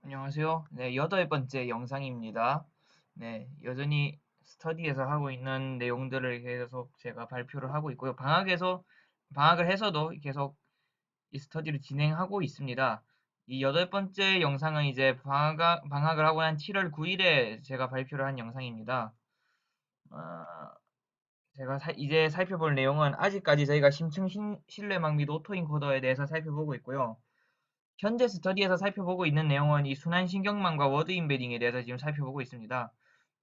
안녕하세요. 네, 8번째 영상입니다. 네, 여전히 스터디에서 하고 있는 내용들을 계속 제가 발표를 하고 있고요. 방학을 해서도 계속 이 스터디를 진행하고 있습니다. 이 8번째 영상은 이제 방학을 하고 난 7월 9일에 제가 발표를 한 영상입니다. 어, 제가 이제 살펴볼 내용은 아직까지 저희가 심층 신뢰망 및 오토인코더에 대해서 살펴보고 있고요. 현재 스터디에서 살펴보고 있는 내용은 이 순환신경망과 워드 임베딩에 대해서 지금 살펴보고 있습니다.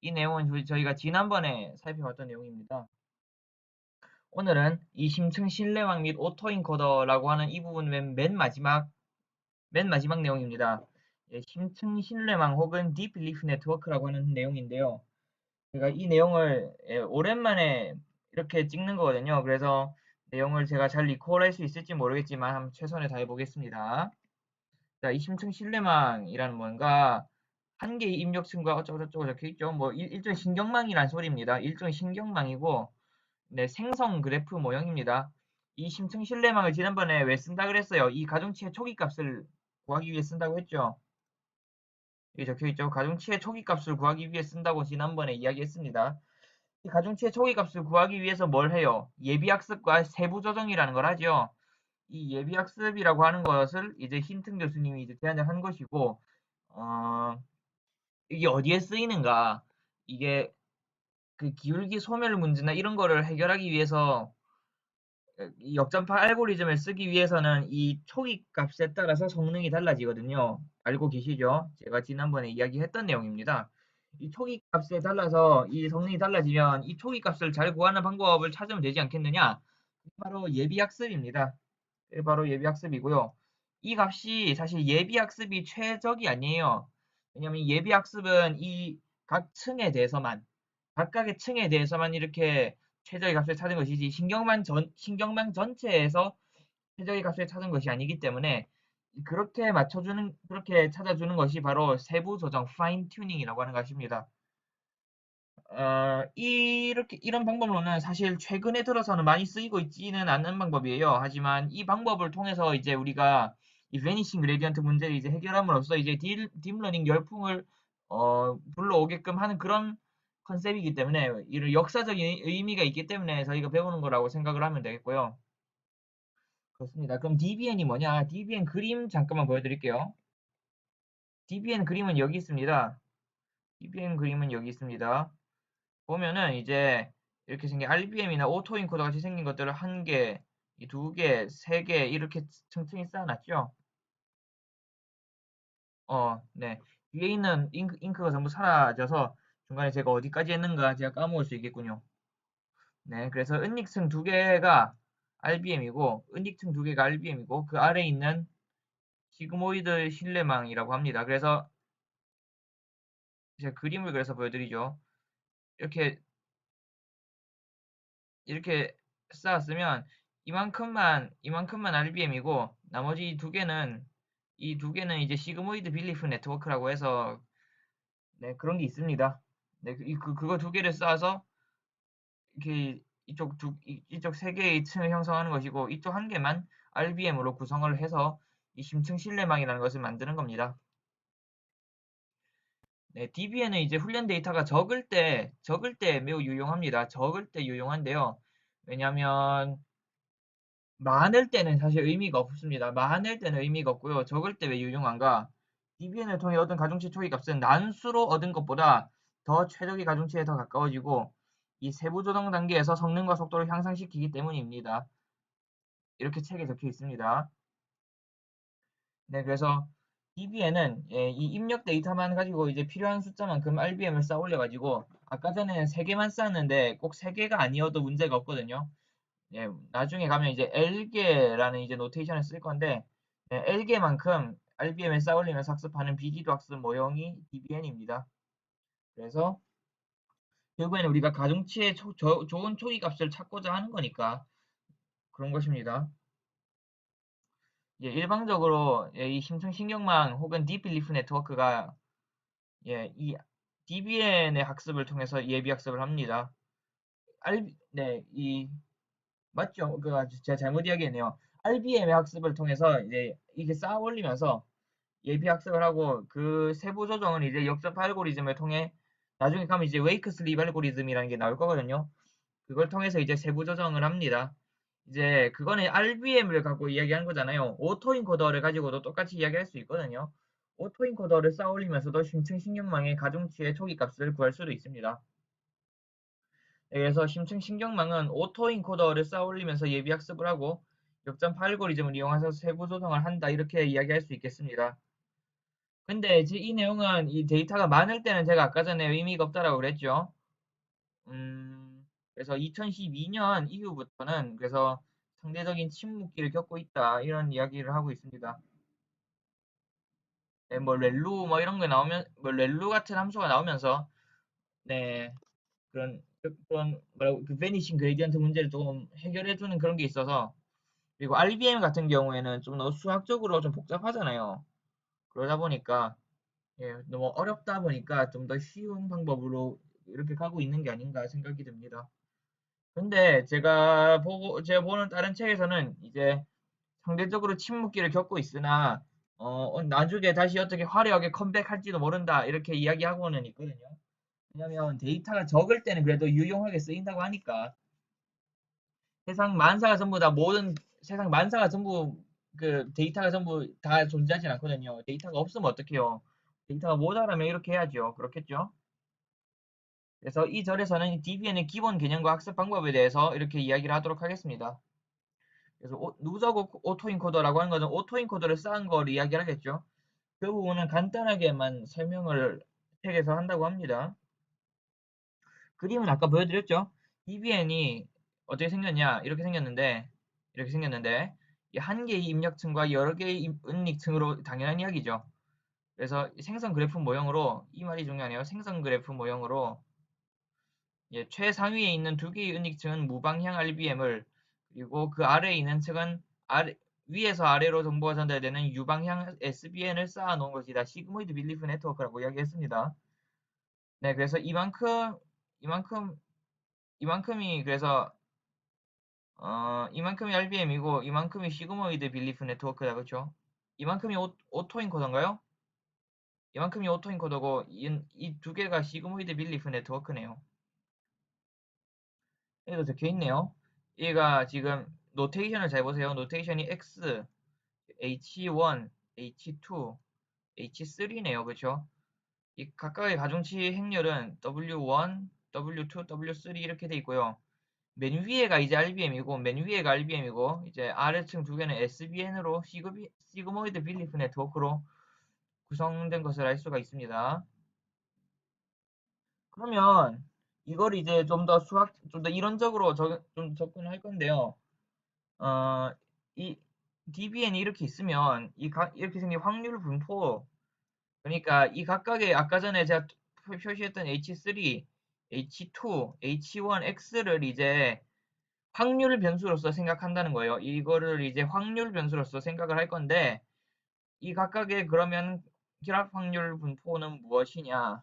이 내용은 저희가 지난번에 살펴봤던 내용입니다. 오늘은 이 심층 신뢰망 및 오토인코더라고 하는 이 부분 맨 마지막 내용입니다. 예, 심층 신뢰망 혹은 Deep Belief Network라고 하는 내용인데요. 제가 이 내용을 오랜만에 이렇게 찍는 거거든요. 그래서 내용을 제가 잘 리콜할 수 있을지 모르겠지만 한번 최선을 다해 보겠습니다. 자, 이 심층 신뢰망이라는 뭔가 한 개의 입력층과 어쩌고저쩌고 적혀 있죠. 뭐 일종의 신경망이란 소리입니다. 일종의 신경망이고, 네, 생성 그래프 모형입니다. 이 심층 신뢰망을 지난번에 왜 쓴다 그랬어요? 이 가중치의 초기 값을 구하기 위해 쓴다고 했죠. 여기 적혀 있죠. 가중치의 초기 값을 구하기 위해 쓴다고 지난번에 이야기했습니다. 이 가중치의 초기 값을 구하기 위해서 뭘 해요? 예비학습과 세부 조정이라는 걸 하죠. 이 예비학습이라고 하는 것을 이제 힌튼 교수님이 이제 제안을 한 것이고, 어, 이게 어디에 쓰이는가? 이게 그 기울기 소멸 문제나 이런 거를 해결하기 위해서 이 역전파 알고리즘을 쓰기 위해서는 이 초기 값에 따라서 성능이 달라지거든요. 알고 계시죠? 제가 지난번에 이야기했던 내용입니다. 이 초기 값에 달라서 이 성능이 달라지면 이 초기 값을 잘 구하는 방법을 찾으면 되지 않겠느냐? 바로 예비학습입니다. 바로 예비학습이고요. 이 값이 사실 예비학습이 최적이 아니에요. 왜냐면 예비학습은 이 각 층에 대해서만, 각각의 층에 대해서만 이렇게 최적의 값을 찾은 것이지 신경망 전체에서 최적의 값을 찾은 것이 아니기 때문에 그렇게 찾아주는 것이 바로 세부 조정, 파인 튜닝이라고 하는 것입니다. 이런 방법로는 사실 최근에 들어서는 많이 쓰이고 있지는 않는 방법이에요. 하지만 이 방법을 통해서 이제 우리가 이 베니싱 그레디언트 문제를 이제 해결함으로써 이제 딥러닝 열풍을 불러오게끔 하는 그런 컨셉이기 때문에 이런 역사적인 의미가 있기 때문에 저희가 배우는 거라고 생각을 하면 되겠고요. 그렇습니다. 그럼 DBN이 뭐냐? DBN 그림 잠깐만 보여드릴게요. DBN 그림은 여기 있습니다. DBN 그림은 여기 있습니다. 보면은 이제 이렇게 생긴 RBM이나 오토인코더 같이 생긴 것들을 한 개, 이 두 개, 세 개 이렇게 층층이 쌓아놨죠. 네. 위에 있는 잉크가 전부 사라져서 중간에 제가 어디까지 했는가 제가 까먹을 수 있겠군요. 네, 그래서 은닉층 두 개가 RBM이고, 은닉층 두 개가 RBM이고, 그 아래에 있는 시그모이드 신뢰망이라고 합니다. 그래서 제가 그림을 그려서 보여드리죠. 이렇게 이렇게 쌓았으면 이만큼만 RBM이고 나머지 이 두 개는 이제 시그모이드 빌리프 네트워크라고 해서 네, 그런 게 있습니다. 네, 그거 두 개를 쌓아서 이렇게 이쪽 세 개의 층을 형성하는 것이고 이쪽 한 개만 RBM으로 구성을 해서 이 심층 신뢰망이라는 것을 만드는 겁니다. 네, DBN은 이제 훈련 데이터가 적을 때 매우 유용합니다. 적을 때 유용한데요. 왜냐하면 많을 때는 사실 의미가 없습니다. 많을 때는 의미가 없고요. 적을 때 왜 유용한가? DBN을 통해 얻은 가중치 초기 값은 난수로 얻은 것보다 더 최적의 가중치에 더 가까워지고 이 세부 조정 단계에서 성능과 속도를 향상시키기 때문입니다. 이렇게 책에 적혀 있습니다. 네, 그래서 DBN은 이 입력 데이터만 가지고 이제 필요한 숫자만큼 RBM을 쌓아 올려가지고 아까 전에는 3개만 쌓았는데 꼭 3개가 아니어도 문제가 없거든요. 예, 나중에 가면 이제 L계라는 이제 노테이션을 쓸 건데, 예, L계만큼 RBM에 쌓아올리면서 학습하는 비기도 학습 모형이 DBN입니다. 그래서 결국에는 우리가 가중치의 좋은 초기 값을 찾고자 하는 거니까 그런 것입니다. 예, 일방적으로 이 심층신경망 혹은 딥빌리프 네트워크가 이 DBN의 학습을 통해서 예비 학습을 합니다. 네, 맞죠? 제가 잘못 이야기했네요. RBM의 학습을 통해서 이제 이게 쌓아 올리면서 예비 학습을 하고 그 세부 조정은 이제 역접 알고리즘을 통해 나중에 가면 이제 웨이크 슬립 알고리즘이라는 게 나올 거거든요. 그걸 통해서 이제 세부 조정을 합니다. 이제 그거는 RVM을 갖고 이야기하는 거잖아요. 오토인코더를 가지고도 똑같이 이야기할 수 있거든요. 오토인코더를 쌓아 올리면서도 심층 신경망의 가중치의 초기 값을 구할 수도 있습니다. 그래서 심층 신경망은 오토인코더를 쌓아 올리면서 예비 학습을 하고 역전파 알고리즘을 이용해서 세부 조정을 한다 이렇게 이야기할 수 있겠습니다. 근데 이제 이 내용은 이 데이터가 많을 때는 제가 아까 전에 의미가 없다라고 그랬죠. 그래서 2012년 이후부터는 그래서 상대적인 침묵기를 겪고 있다 이런 이야기를 하고 있습니다. 네, 뭐 렐루 뭐 이런 거 나오면 뭐 렐루 같은 함수가 나오면서 네 그런 뭐라고 그 베니싱 그레디언트 문제를 조금 해결해주는 그런 게 있어서 그리고 RBM 같은 경우에는 좀 더 수학적으로 좀 복잡하잖아요. 그러다 보니까 예, 너무 어렵다 보니까 좀 더 쉬운 방법으로 이렇게 가고 있는 게 아닌가 생각이 듭니다. 근데 제가 보는 다른 책에서는 이제 상대적으로 침묵기를 겪고 있으나 나중에 다시 어떻게 화려하게 컴백할지도 모른다 이렇게 이야기하고는 있거든요. 왜냐면 데이터가 적을 때는 그래도 유용하게 쓰인다고 하니까 세상 만사가 전부 다 모든 세상 만사가 전부 그 데이터가 전부 다 존재하진 않거든요. 데이터가 없으면 어떡해요? 데이터가 모자라면 이렇게 해야죠. 그렇겠죠? 그래서 이 절에서는 DBN의 기본 개념과 학습 방법에 대해서 이렇게 이야기를 하도록 하겠습니다. 그래서 누적 오토인코더라고 하는 것은 오토인코더를 쌓은 걸 이야기하겠죠. 그 부분은 간단하게만 설명을 책에서 한다고 합니다. 그림은 아까 보여드렸죠. DBN이 어떻게 생겼냐 이렇게 생겼는데 이 한 개의 입력층과 여러 개의 은닉층으로 당연한 이야기죠. 그래서 생성 그래프 모형으로 이 말이 중요하네요. 생성 그래프 모형으로 예, 최상위에 있는 두 개의 은닉층은 무방향 RBM을 그리고 그 아래에 있는 층은 위에서 아래로 정보가 전달되는 유방향 SBN을 쌓아 놓은 것이다. 시그모이드 빌리프 네트워크라고 이야기했습니다. 네, 그래서 이만큼 이만큼이 그래서 이만큼이 RBM이고 이만큼이 시그모이드 빌리프 네트워크다. 그렇죠? 이만큼이 오토인코더인가요? 이만큼이 오토인코더고 이 두 개가 시그모이드 빌리프 네트워크네요. 여기도 적혀 있네요. 얘가 지금 노테이션을 잘 보세요. 노테이션이 X, H1, H2, H3네요. 그렇죠? 이 각각의 가중치 행렬은 W1, W2, W3 이렇게 돼 있고요. 맨 위에가 이제 RBM이고 맨 위에가 RBM이고 이제 아래층 두 개는 SBN으로 시그모이드 빌리프 네트워크로 구성된 것을 알 수가 있습니다. 그러면 이걸 이제 좀 더 이론적으로 좀 접근할 건데요. 어, 이 DBN이 이렇게 있으면 이렇게 생긴 확률 분포 그러니까 이 각각의 아까 전에 제가 표시했던 H3, H2, H1X를 이제 확률 변수로서 생각한다는 거예요. 이거를 이제 확률 변수로서 생각을 할 건데 이 각각의 그러면 결합 확률 분포는 무엇이냐?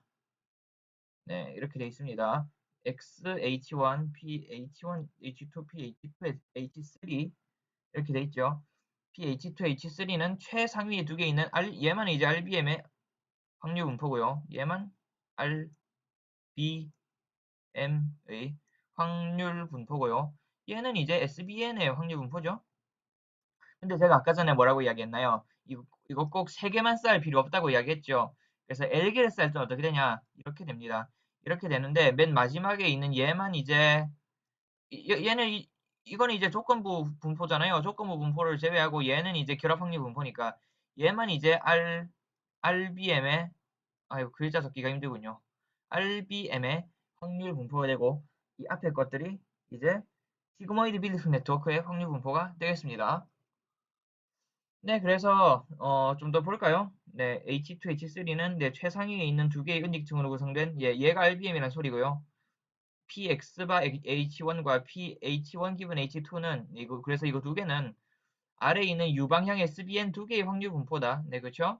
네, 이렇게 돼 있습니다. X, H1, P, H1, H2, P, H2, H3 이렇게 돼 있죠. PH2, H3는 최상위에 두 개 있는 얘만 이제 RBM의 확률 분포고요. 얘만 RBM의 확률 분포고요. 얘는 이제 SBN의 확률 분포죠. 근데 제가 아까 전에 뭐라고 이야기했나요? 이거 꼭 세 개만 쌓을 필요 없다고 이야기했죠. 그래서 L개를 쌓을 때 어떻게 되냐? 이렇게 됩니다. 이렇게 되는데 맨 마지막에 있는 얘만 이제 얘는 이거는 이제 조건부 분포잖아요. 조건부 분포를 제외하고 얘는 이제 결합 확률 분포니까 얘만 이제 RBM의 아유 글자 적기가 힘들군요. RBM의 확률 분포가 되고 이 앞에 것들이 이제 시그모이드 빌리프 네트워크의 확률 분포가 되겠습니다. 네, 그래서 좀 더 볼까요? 네, H2, H3는 네, 최상위에 있는 두 개의 은닉층으로 구성된 얘가 RBM이라는 소리고요. PX바 H1과 PH1 기분 H2는 그래서 이거 두 개는 아래에 있는 유방향 SBN 두 개의 확률 분포다. 네, 그렇죠?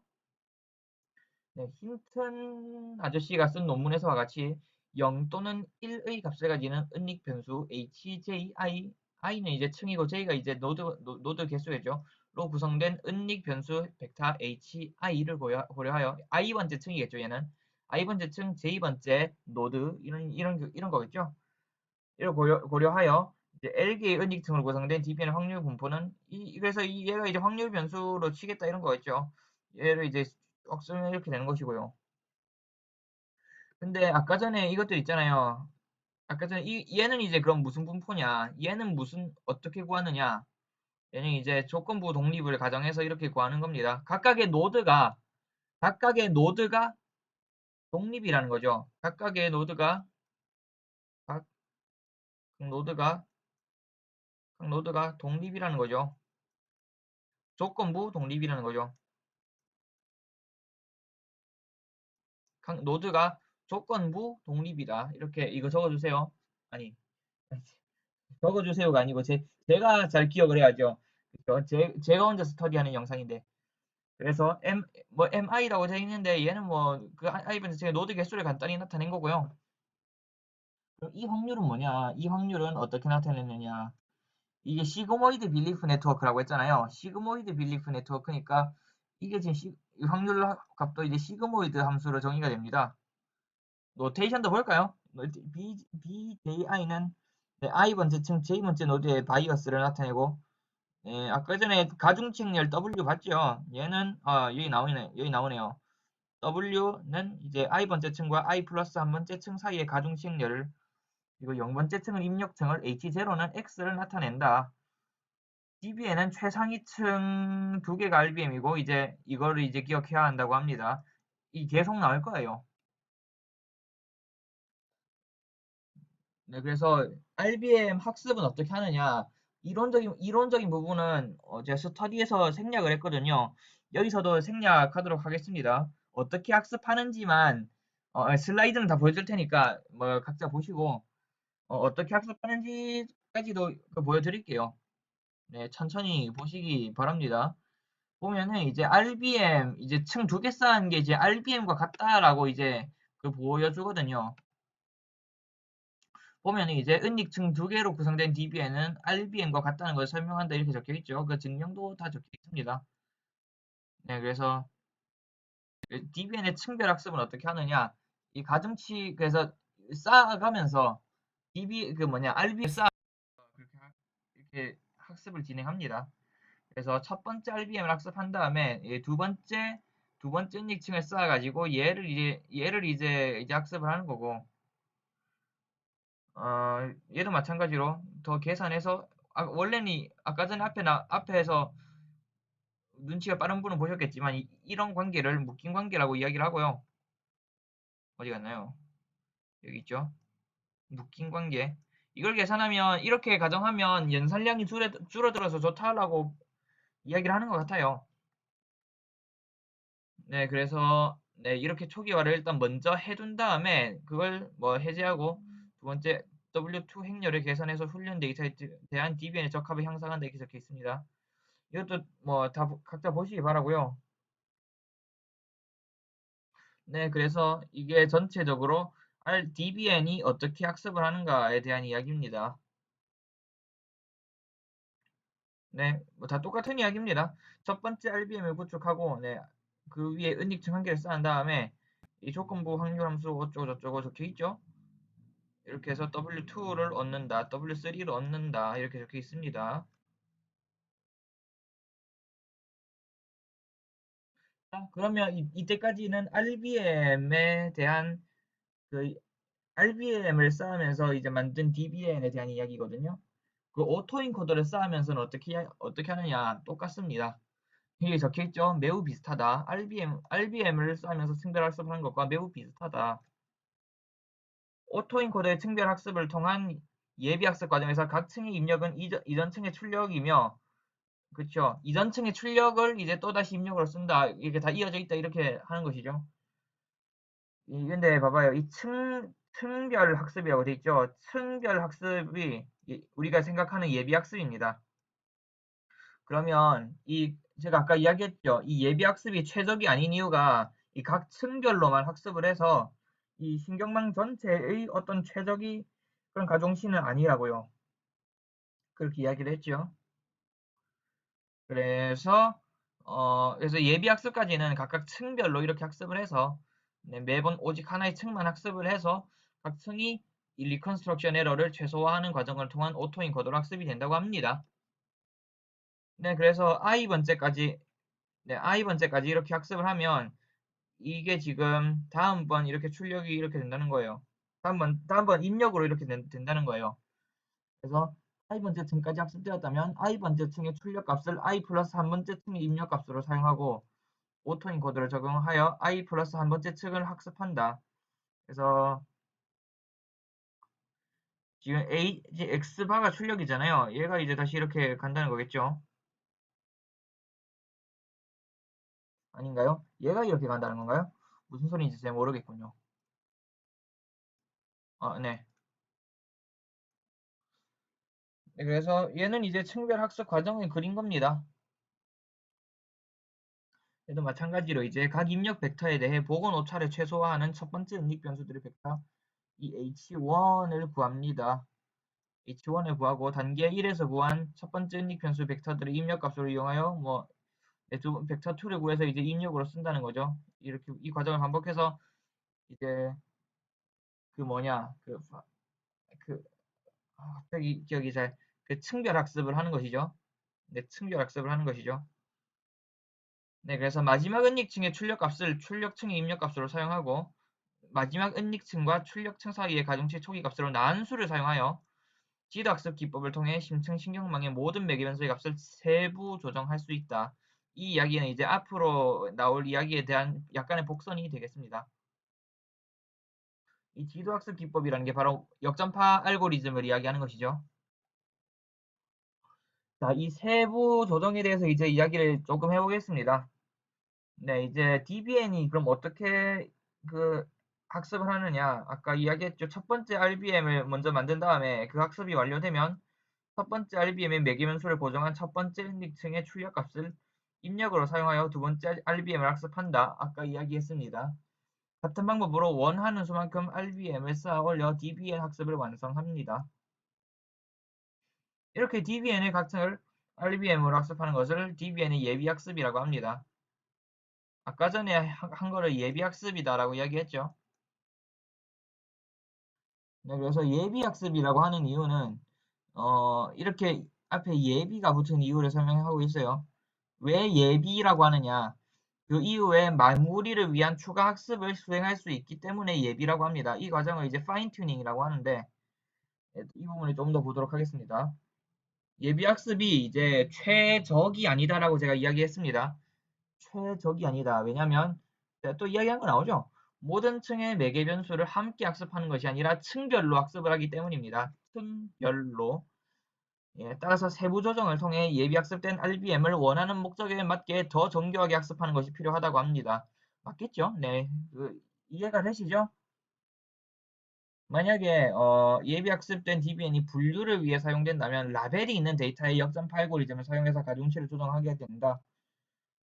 네, 힌튼 아저씨가 쓴 논문에서와 같이 0 또는 1의 값을 가지는 은닉 변수 HJI, I는 이제 층이고 J가 이제 노드 개수겠죠. 구성된 은닉 변수 벡터 hi를 고려하여 i번째 층이겠죠. 얘는 i번째 층, j번째 노드 이런 거겠죠. 이를 고려하여 이제 L개의 은닉층으로 구성된 DBN의 확률 분포는 그래서 얘가 이제 확률 변수로 치겠다 이런 거겠죠. 얘를 이제 쭉 쓰면 이렇게 되는 것이고요. 근데 아까 전에 이것들 있잖아요. 아까 전에 얘는 이제 그럼 무슨 분포냐? 얘는 무슨 어떻게 구하느냐? 얘는 이제 조건부 독립을 가정해서 이렇게 구하는 겁니다. 각각의 노드가 독립이라는 거죠. 각 노드가 각 노드가 독립이라는 거죠. 조건부 독립이라는 거죠. 각 노드가 조건부 독립이다. 이렇게 이거 적어주세요. 아니, 적어주세요가 아니고 제가 잘 기억을 해야죠. 그죠? 제가 혼자 스터디하는 영상인데. 그래서 MI라고 되어 있는데 얘는 뭐 그 아이번트 제 노드 개수를 간단히 나타낸 거고요. 그럼 이 확률은 뭐냐? 이 확률은 어떻게 나타내느냐? 이게 시그모이드 빌리프 네트워크라고 했잖아요. 시그모이드 빌리프 네트워크니까 이게 지금 이 확률 값도 이제 시그모이드 함수로 정의가 됩니다. 노테이션도 볼까요? BJI는 i번째 층 J번째 노드의 바이어스를 나타내고 아까 전에 가중책열 W 봤죠? 얘는 여기 나오네요. W는 이제 i번째 층과 i 플러스 한 번째 층 사이의 가중책열을 그리고 0번째 층은 입력층을 H0는 X를 나타낸다. DB에는 최상위층 두 개가 RBM이고 이제 이거를 이제 기억해야 한다고 합니다. 이 계속 나올 거예요. 네, 그래서 RBM 학습은 어떻게 하느냐? 이론적인 부분은 제가 스터디에서 생략을 했거든요. 여기서도 생략하도록 하겠습니다. 어떻게 학습하는지만 슬라이드는 다 보여줄 테니까 뭐 각자 보시고 떻게 학습하는지까지도 보여드릴게요. 네, 천천히 보시기 바랍니다. 보면은 이제 RBM 이제 층 두 개 쌓은 게 이제 RBM과 같다라고 이제 보여주거든요. 보면 이제 은닉층 두 개로 구성된 DB에는 RBM과 같다는 걸 설명한다 이렇게 적혀 있죠. 그 증명도 다 적혀 있습니다. 네, 그래서 DBN의 층별 학습은 어떻게 하느냐? 이 가중치 그래서 쌓아가면서 RBM 이렇게 학습을 진행합니다. 그래서 첫 번째 RBM을 학습한 다음에 두 번째 은닉층을 쌓아가지고 얘를 이제 학습을 하는 거고 얘도 마찬가지로 더 계산해서 원래는 아까 전에 앞에서 눈치가 빠른 분은 보셨겠지만 이런 관계를 묶인 관계라고 이야기를 하고요. 어디 갔나요? 여기 있죠. 묶인 관계. 이걸 계산하면 이렇게 가정하면 연산량이 줄어들어서 좋다라고 이야기를 하는 것 같아요. 네, 그래서 네, 이렇게 초기화를 일단 먼저 해둔 다음에 그걸 뭐 해제하고 두 번째 W2 행렬을 계산해서 훈련 데이터에 대한 DBN의 적합을 향상한다 이렇게 적혀 있습니다. 이것도 뭐 다 각자 보시기 바라고요. 네, 그래서 이게 전체적으로 DBN이 어떻게 학습을 하는가에 대한 이야기입니다. 네, 뭐 다 똑같은 이야기입니다. 첫 번째 RBM을 구축하고, 네, 그 위에 은닉층 한 개를 쌓은 다음에 이 조건부 확률 함수 어쩌고 저쩌고 적혀 있죠. 이렇게 해서 W2를 얻는다, W3를 얻는다 이렇게 적혀 있습니다. 자, 그러면 이때까지는 RBM에 대한 그 RBM을 쌓으면서 이제 만든 DBN에 대한 이야기거든요. 그 오토인코더를 쌓으면서는 어떻게 하느냐 똑같습니다. 여기 적혀있죠. 매우 비슷하다. RBM을 쌓으면서 층별 학습을 하는 것과 매우 비슷하다. 오토인코더의 층별 학습을 통한 예비 학습 과정에서 각 층의 입력은 이전 층의 출력이며, 그쵸? 이전 층의 출력을 이제 또다시 입력으로 쓴다. 이게 다 이어져 있다. 이렇게 하는 것이죠. 근데 봐봐요. 이 층별 학습이라고 돼 있죠. 층별 학습이 우리가 생각하는 예비 학습입니다. 그러면 제가 아까 이야기했죠. 이 예비 학습이 최적이 아닌 이유가 이 각 층별로만 학습을 해서 이 신경망 전체의 어떤 최적이 그런 가중치는 아니라고요. 그렇게 이야기를 했죠. 그래서 예비 학습까지는 각각 층별로 이렇게 학습을 해서 네, 매번 오직 하나의 층만 학습을 해서 각 층이 이 리컨스트럭션 에러를 최소화하는 과정을 통한 오토 인코더로 학습이 된다고 합니다. 네, 그래서 I 번째까지 이렇게 학습을 하면 이게 지금 다음번 이렇게 출력이 이렇게 된다는 거예요. 다음번 입력으로 이렇게 된다는 거예요. 그래서 i번째 층까지 학습되었다면 i번째 층의 출력 값을 i 플러스 한 번째 층의 입력 값으로 사용하고 오토인 코드를 적용하여 i 플러스 한 번째 층을 학습한다. 그래서 지금 이제 x바가 출력이잖아요. 얘가 이제 다시 이렇게 간다는 거겠죠. 아닌가요? 얘가 이렇게 간다는 건가요? 무슨 소리인지 잘 모르겠군요. 네. 네, 그래서 얘는 이제 층별 학습 과정을 그린 겁니다. 얘도 마찬가지로 이제 각 입력 벡터에 대해 복원 오차를 최소화하는 첫 번째 응립 변수들의 벡터 이 h1을 구합니다. h1을 구하고 단계 1에서 구한 첫 번째 응립 변수 벡터들을 입력값으로 이용하여 벡터 2를 구해서 이제 입력으로 쓴다는 거죠. 이렇게 이 과정을 반복해서 이제 그 뭐냐 그 갑자기 기억이 잘 그 층별 학습을 하는 것이죠. 네, 층별 학습을 하는 것이죠. 네, 그래서 마지막 은닉층의 출력값을 출력층의 입력값으로 사용하고 마지막 은닉층과 출력층 사이의 가중치 초기 값으로 나한수를 사용하여 지도학습 기법을 통해 심층 신경망의 모든 매개 변수의 값을 세부 조정할 수 있다. 이 이야기는 이제 앞으로 나올 이야기에 대한 약간의 복선이 되겠습니다. 이 지도학습 기법이라는 게 바로 역전파 알고리즘을 이야기하는 것이죠. 자, 이 세부 조정에 대해서 이제 이야기를 조금 해보겠습니다. 네, 이제 DBN이 그럼 어떻게 그 학습을 하느냐? 아까 이야기했죠. 첫 번째 RBM을 먼저 만든 다음에 그 학습이 완료되면 첫 번째 RBM의 매개변수를 고정한 첫 번째 닉층의 출력값을 입력으로 사용하여 두 번째 RBM을 학습한다. 아까 이야기했습니다. 같은 방법으로 원하는 수만큼 RBM을 쌓아 올려 DBN 학습을 완성합니다. 이렇게 DBN의 각층을 RBM으로 학습하는 것을 DBN의 예비학습이라고 합니다. 아까 전에 한 거를 예비학습이다라고 이야기했죠. 네, 그래서 예비학습이라고 하는 이유는 이렇게 앞에 예비가 붙은 이유를 설명하고 있어요. 왜 예비라고 하느냐? 그 이후에 마무리를 위한 추가 학습을 수행할 수 있기 때문에 예비라고 합니다. 이 과정을 이제 파인 튜닝이라고 하는데 이 부분을 좀 더 보도록 하겠습니다. 예비 학습이 이제 최적이 아니다라고 제가 이야기했습니다. 최적이 아니다. 왜냐면 제가 또 이야기한 거 나오죠. 모든 층의 매개 변수를 함께 학습하는 것이 아니라 층별로 학습을 하기 때문입니다. 층별로. 예, 따라서 세부 조정을 통해 예비 학습된 RBM을 원하는 목적에 맞게 더 정교하게 학습하는 것이 필요하다고 합니다. 맞겠죠? 네, 이해가 되시죠? 만약에 예비 학습된 DBN이 분류를 위해 사용된다면 라벨이 있는 데이터의 역전파 알고리즘을 사용해서 가중치를 조정하게 된다.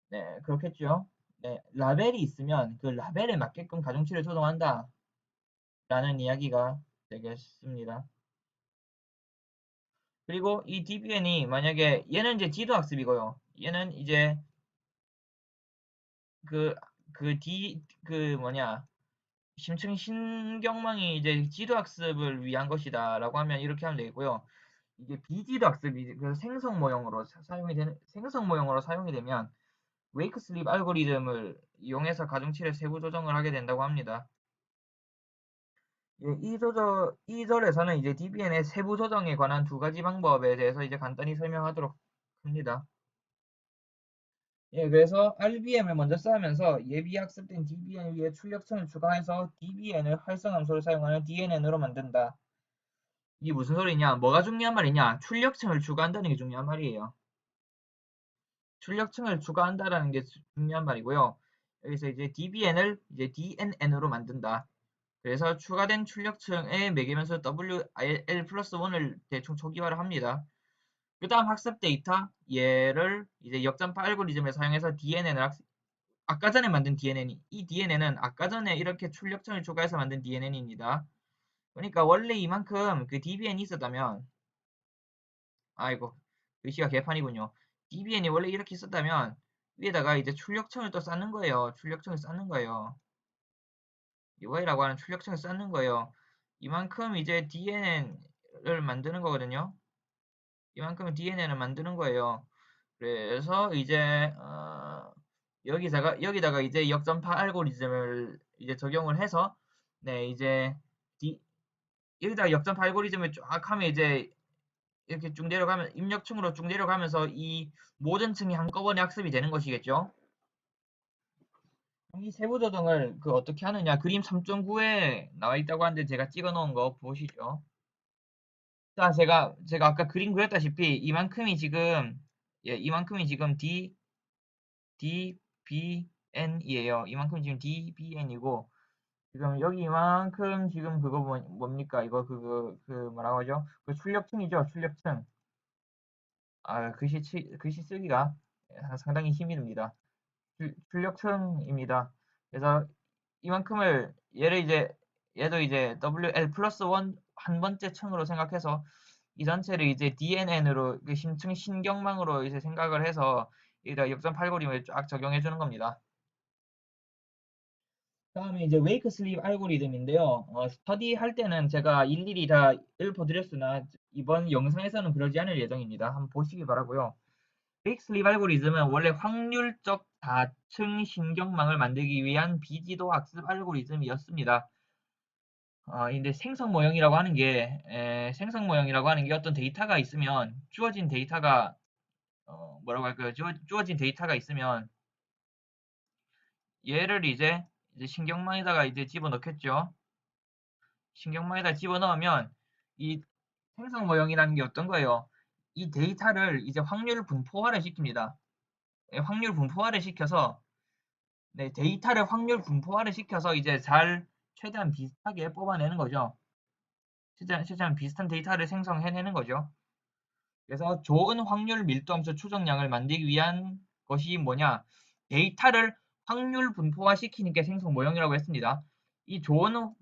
네, 그렇겠죠. 네, 라벨이 있으면 그 라벨에 맞게끔 가중치를 조정한다. 라는 이야기가 되겠습니다. 그리고 이 DBN이 만약에 얘는 이제 지도 학습이고요. 얘는 이제 그, 심층 신경망이 이제 지도 학습을 위한 것이다. 라고 하면 이렇게 하면 되겠고요. 이게 비지도 학습이 그래서 생성 모형으로 사용이 되면 웨이크 슬립 알고리즘을 이용해서 가중치를 세부 조정을 하게 된다고 합니다. 예, 이 절에서는 이제 DBN의 세부 조정에 관한 두 가지 방법에 대해서 이제 간단히 설명하도록 합니다. 예, 그래서 RBM을 먼저 쌓으면서 예비 학습된 DBN 위에 출력층을 추가해서 DBN을 활성 함수를 사용하는 DNN으로 만든다. 이게 무슨 소리냐? 뭐가 중요한 말이냐? 출력층을 추가한다는 게 중요한 말이에요. 출력층을 추가한다라는 게 중요한 말이고요. 여기서 이제 DBN을 이제 DNN으로 만든다. 그래서 추가된 출력층에 매기면서 WL 플러스 1을 대충 초기화를 합니다. 그 다음 학습 데이터 얘를 이제 역전파 알고리즘을 사용해서 DNN을 아까 전에 만든 이 DNN은 아까 전에 이렇게 출력층을 추가해서 만든 DNN입니다. 그러니까 원래 이만큼 그 DBN이 있었다면 아이고 글씨가 개판이군요. dbn이 원래 이렇게 있었다면 위에다가 이제 출력층을 또 쌓는 거예요. 출력층을 쌓는 거예요. UI라고 하는 출력층을 쌓는 거예요. 이만큼 이제 DNN을 만드는 거거든요. 이만큼 DNN을 만드는 거예요. 그래서 이제 여기다가 이제 역전파 알고리즘을 이제 적용을 해서 네 이제 여기다가 역전파 알고리즘을 쫙 하면 이제 이렇게 쭉 내려가면 입력층으로 쭉 내려가면서 이 모든 층이 한꺼번에 학습이 되는 것이겠죠. 이 세부 조정을 어떻게 하느냐 그림 3.9에 나와 있다고 하는데 제가 찍어 놓은 거 보시죠. 자, 제가 아까 그림 그렸다시피 이만큼이 지금 이만큼이 지금 DBN이에요. 이만큼 지금 DBN이고 지금 여기 이만큼 지금 그거 뭡니까? 이거 뭐라고 하죠? 그 출력층이죠, 출력층. 아, 글씨 쓰기가 상당히 힘이 듭니다. 출력층입니다. 그래서 이만큼을 얘도 이제 WL 플러스 한 번째 층으로 생각해서 이 전체를 이제 DNN으로 신경망으로 이제 생각을 해서 여기다 역전 알고리즘을 쫙 적용해 주는 겁니다. 다음에 이제 웨이크 슬립 알고리즘인데요. 스터디 할 때는 제가 일일이 다 읊어드렸으나 이번 영상에서는 그러지 않을 예정입니다. 한번 보시기 바라고요. 웨이크 슬립 알고리즘은 원래 확률적 다층 신경망을 만들기 위한 비지도 학습 알고리즘이었습니다. 근데 생성 모형이라고 하는 게 어떤 데이터가 있으면 주어진 데이터가 뭐라고 할까요? 주어진 데이터가 있으면 얘를 이제 신경망에다가 이제 집어넣겠죠. 신경망에다 집어넣으면 이 생성 모형이라는 게 어떤 거예요? 이 데이터를 이제 확률 분포화를 시킵니다. 확률 분포화를 시켜서 네, 데이터를 확률 분포화를 시켜서 이제 최대한 비슷하게 뽑아내는 거죠. 최대한 비슷한 데이터를 생성해내는 거죠. 그래서 좋은 확률 밀도함수 추정량을 만들기 위한 것이 뭐냐? 데이터를 확률 분포화 시키는 게 생성 모형이라고 했습니다.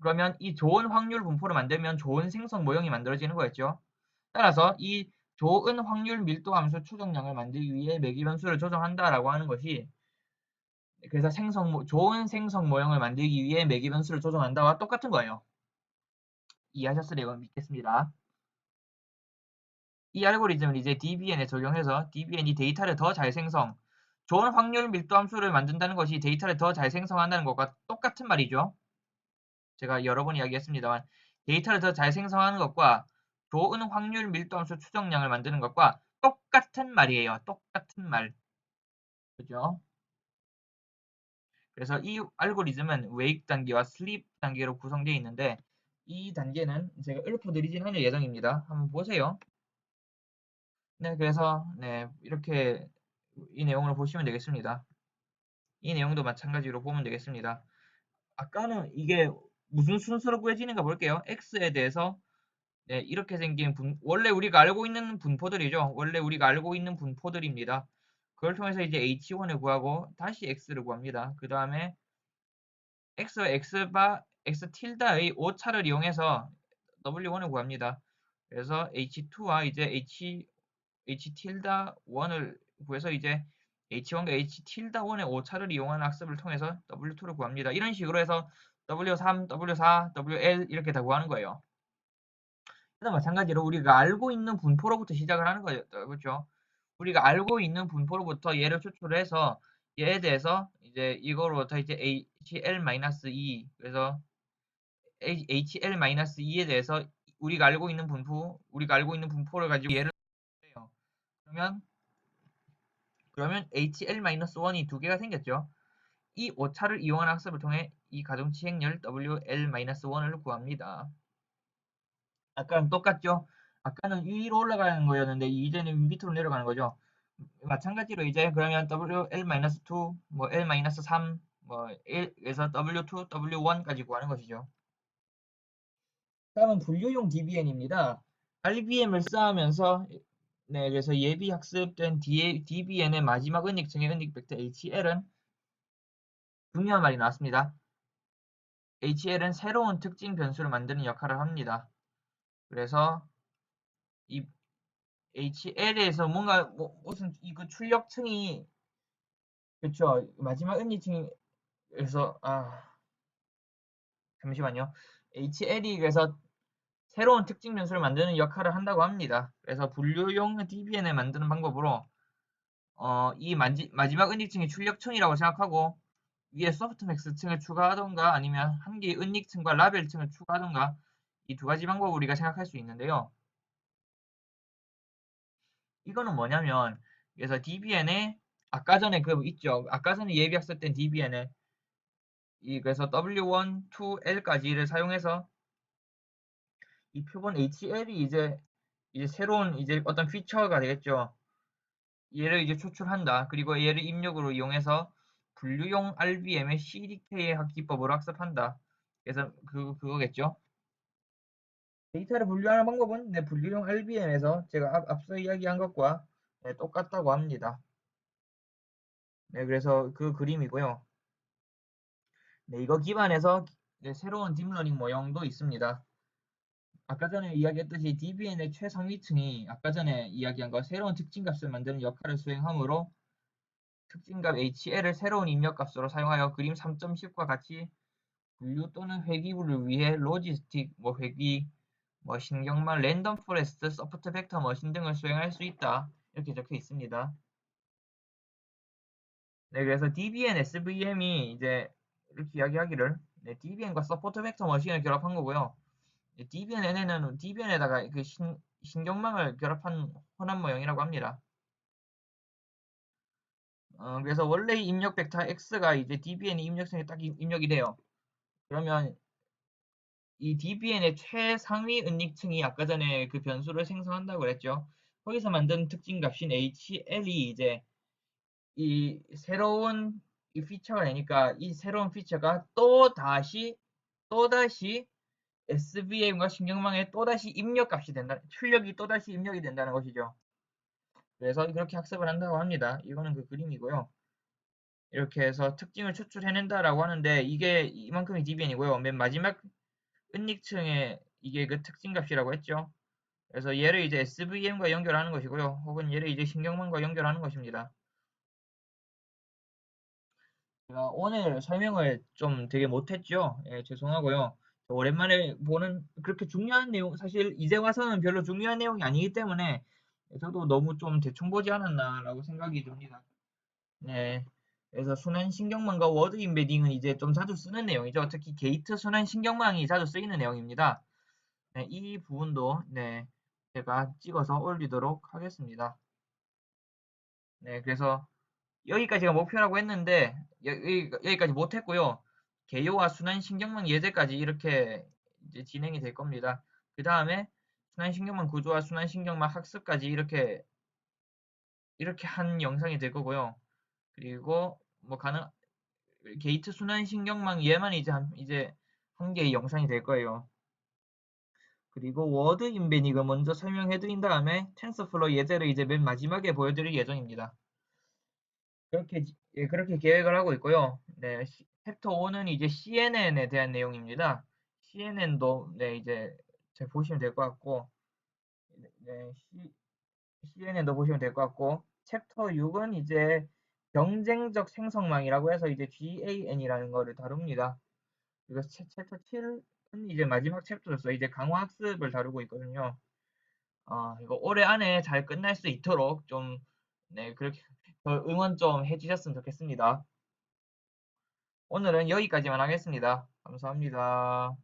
그러면 이 좋은 확률 분포를 만들면 좋은 생성 모형이 만들어지는 거였죠. 따라서 이 좋은 확률 밀도 함수 추정량을 만들기 위해 매기 변수를 조정한다라고 하는 것이 그래서 좋은 생성 모형을 만들기 위해 매기 변수를 조정한다와 똑같은 거예요. 이해하셨으리라고 믿겠습니다. 이 알고리즘을 이제 DBN에 적용해서 DBN이 데이터를 더 잘 좋은 확률 밀도 함수를 만든다는 것이 데이터를 더 잘 생성한다는 것과 똑같은 말이죠. 제가 여러 번 이야기했습니다만 데이터를 더 잘 생성하는 것과 좋은 확률 밀도 함수 추정량을 만드는 것과 똑같은 말이에요. 똑같은 말. 그죠? 그래서 이 알고리즘은 웨이크 단계와 슬립 단계로 구성되어 있는데 이 단계는 제가 읊어드리진 않을 예정입니다. 한번 보세요. 네, 그래서 네, 이렇게 이 내용을 보시면 되겠습니다. 이 내용도 마찬가지로 보면 되겠습니다. 아까는 이게 무슨 순서로 구해지는가 볼게요. x에 대해서 네, 이렇게 생긴 원래 우리가 알고 있는 분포들이죠. 원래 우리가 알고 있는 분포들입니다. 그걸 통해서 이제 h1을 구하고 다시 x를 구합니다. 그 다음에 x와 x 틸다의 오차를 이용해서 w1을 구합니다. 그래서 h2와 이제 h 틸다 1을 구해서 이제 h1과 h 틸다 1의 오차를 이용한 학습을 통해서 w2를 구합니다. 이런 식으로 해서 w3, w4, wl 이렇게 다 구하는 거예요. 그래서 마찬가지로 우리가 알고 있는 분포로부터 시작을 하는 거죠. 그렇죠? 우리가 알고 있는 분포로부터 얘를 추출해서 얘에 대해서 이제 이거로부터 이제 HL-2 그래서 HL-2에 대해서 우리가 알고 있는 분포를 가지고 얘를 해요. 그러면 HL-1이 두 개가 생겼죠. 이 오차를 이용한 학습을 통해 이 가중치 행렬 WL-1을 구합니다. 아까랑 똑같죠? 아까는 위로 올라가는 거였는데 이제는 밑으로 내려가는 거죠. 마찬가지로 이제 그러면 WL-2, 뭐 L-3, 뭐 1에서 W2, W1까지 구하는 것이죠. 다음은 분류용 DBN입니다. RBM을 쌓으면서 네, 그래서 예비 학습된 DBN의 마지막 은닉층의 은닉 벡터 HL은 중요한 말이 나왔습니다. HL은 새로운 특징 변수를 만드는 역할을 합니다. 그래서 이 HL에서 뭔가 무슨 이거 출력층이 그쵸 마지막 은니층에서 잠시만요. HL이 그래서 새로운 특징 변수를 만드는 역할을 한다고 합니다. 그래서 분류용 DBN을 만드는 방법으로 이 마지막 은닉층이 출력층이라고 생각하고 위에 소프트맥스층을 추가하던가 아니면 한 개의 은닉층과 라벨층을 추가하던가 이 두 가지 방법을 우리가 생각할 수 있는데요. 이거는 뭐냐면 그래서 DBN에 아까 전에 그 있죠. 아까 전에 예비학습된 DBN에 그래서 W1, 2, L까지를 사용해서 이 표본 HL이 이제 새로운 이제 어떤 피처가 되겠죠. 얘를 이제 추출한다. 그리고 얘를 입력으로 이용해서 분류용 RBM의 CDK 학기법으로 학습한다. 그래서 그거겠죠. 데이터를 분류하는 방법은 분류용 RBM에서 제가 앞서 이야기한 것과 똑같다고 합니다. 네, 그래서 그 그림이고요. 네, 이거 기반해서 새로운 딥러닝 모형도 있습니다. 아까 전에 이야기했듯이 DBN의 최상위층이 아까 전에 이야기한 거 새로운 특징값을 만드는 역할을 수행하므로 특징값 HL을 새로운 입력값으로 사용하여 그림 3.10과 같이 분류 또는 회귀부를 위해 로지스틱, 회귀, 신경망, 랜덤 포레스트, 소프트 벡터 머신 등을 수행할 수 있다. 이렇게 적혀 있습니다. 네, 그래서 DBN, SVM이 이제 이렇게 이야기하기를 DBN과 서포트 벡터 머신을 결합한 거고요. DBN에는 DBN에다가 그 신경망을 결합한 혼합 모형이라고 합니다. 그래서 원래 입력 벡터 X가 이제 DBN의 입력성에 딱 입력이 돼요. 그러면 이 DBN의 최상위 은닉층이 아까 전에 그 변수를 생성한다고 그랬죠. 거기서 만든 특징 값인 HL이 이제 이 새로운 이 피처가 되니까 이 새로운 피처가 또다시 SVM과 신경망에 또다시 입력값이 된다. 출력이 또다시 입력이 된다는 것이죠. 그래서 그렇게 학습을 한다고 합니다. 이거는 그 그림이고요. 이렇게 해서 특징을 추출해낸다라고 하는데 이게 이만큼이 DBN이고요. 맨 마지막 은닉층에 이게 그 특징 값이라고 했죠. 그래서 얘를 이제 SVM과 연결하는 것이고요. 혹은 얘를 이제 신경망과 연결하는 것입니다. 제가 오늘 설명을 좀 되게 못했죠. 예, 죄송하고요. 오랜만에 보는 그렇게 중요한 내용, 사실 이제 와서는 별로 중요한 내용이 아니기 때문에 저도 너무 좀 대충 보지 않았나라고 생각이 듭니다. 네. 그래서 순환 신경망과 워드 임베딩은 이제 좀 자주 쓰는 내용이죠. 특히 게이트 순환 신경망이 자주 쓰이는 내용입니다. 네, 이 부분도 제가 찍어서 올리도록 하겠습니다. 네, 그래서 여기까지가 목표라고 했는데 여기까지 못했고요. 개요와 순환신경망 예제까지 이렇게 이제 진행이 될 겁니다. 그 다음에 순환신경망 구조와 순환신경망 학습까지 이렇게 한 영상이 될 거고요. 그리고 게이트 순환신경망 얘만 이제 한 개의 영상이 될 거예요. 그리고 워드 인베닉을 먼저 설명해 드린 다음에 텐서플로우 예제를 이제 맨 마지막에 보여드릴 예정입니다. 그렇게 계획을 하고 있고요. 네, 챕터 5는 이제 CNN에 대한 내용입니다. CNN도 이제 잘 보시면 될 것 같고, 네, CNN도 보시면 될 것 같고, 챕터 6은 이제 경쟁적 생성망이라고 해서 이제 GAN이라는 거를 다룹니다. 그리고 챕터 7은 이제 마지막 챕터로서 이제 강화학습을 다루고 있거든요. 이거 올해 안에 잘 끝날 수 있도록 좀, 그렇게 응원 좀 해주셨으면 좋겠습니다. 오늘은 여기까지만 하겠습니다. 감사합니다.